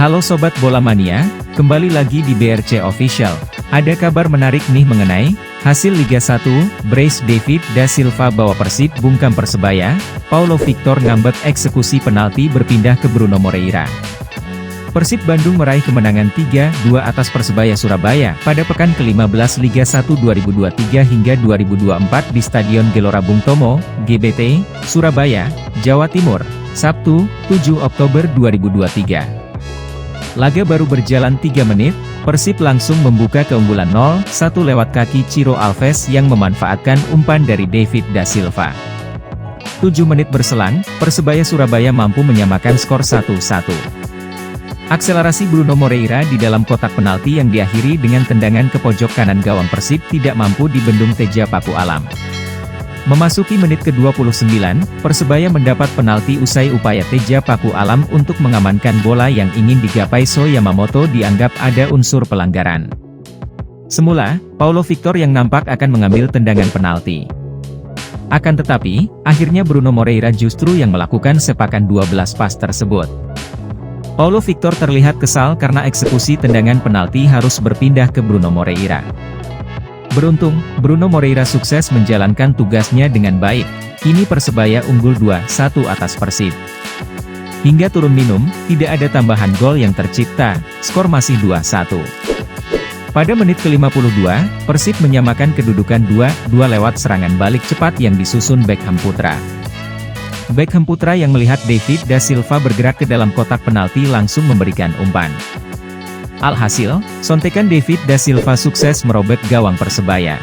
Halo Sobat Bola Mania, kembali lagi di BRC Official. Ada kabar menarik nih mengenai hasil Liga 1, brace David da Silva bawa Persib bungkam Persebaya, Paulo Victor ngambek eksekusi penalti berpindah ke Bruno Moreira. Persib Bandung meraih kemenangan 3-2 atas Persebaya Surabaya pada pekan ke-15 Liga 1 2023 hingga 2024 di Stadion Gelora Bung Tomo, GBT, Surabaya, Jawa Timur, Sabtu, 7 Oktober 2023. Laga baru berjalan 3 menit, Persib langsung membuka keunggulan 0-1 lewat kaki Ciro Alves yang memanfaatkan umpan dari David da Silva. 7 menit berselang, Persebaya Surabaya mampu menyamakan skor 1-1. Akselerasi Bruno Moreira di dalam kotak penalti yang diakhiri dengan tendangan ke pojok kanan gawang Persib tidak mampu dibendung Teja Paku Alam. Memasuki menit ke-29, Persebaya mendapat penalti usai upaya Teja Paku Alam untuk mengamankan bola yang ingin digapai So Yamamoto dianggap ada unsur pelanggaran. Semula, Paulo Victor yang nampak akan mengambil tendangan penalti. Akan tetapi, akhirnya Bruno Moreira justru yang melakukan sepakan 12 pas tersebut. Paulo Victor terlihat kesal karena eksekusi tendangan penalti harus berpindah ke Bruno Moreira. Beruntung, Bruno Moreira sukses menjalankan tugasnya dengan baik. Kini Persebaya unggul 2-1 atas Persib. Hingga turun minum, tidak ada tambahan gol yang tercipta, skor masih 2-1. Pada menit ke-52, Persib menyamakan kedudukan 2-2 lewat serangan balik cepat yang disusun Beckham Putra. Beckham Putra yang melihat David da Silva bergerak ke dalam kotak penalti langsung memberikan umpan. Alhasil, sontekan David da Silva sukses merobek gawang Persebaya.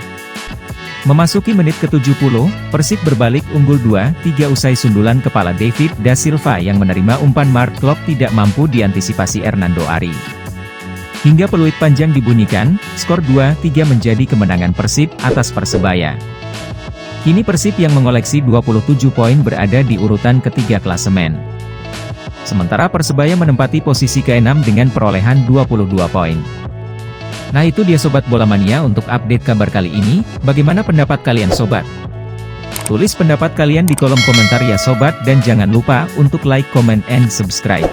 Memasuki menit ke-70, Persib berbalik unggul 2-3 usai sundulan kepala David da Silva yang menerima umpan Mark Klok tidak mampu diantisipasi Hernando Ari. Hingga peluit panjang dibunyikan, skor 2-3 menjadi kemenangan Persib atas Persebaya. Kini Persib yang mengoleksi 27 poin berada di urutan ketiga klasemen. Sementara Persebaya menempati posisi ke-6 dengan perolehan 22 poin. Nah itu dia Sobat Bola Mania untuk update kabar kali ini, bagaimana pendapat kalian Sobat? Tulis pendapat kalian di kolom komentar ya Sobat dan jangan lupa untuk like, comment, and subscribe.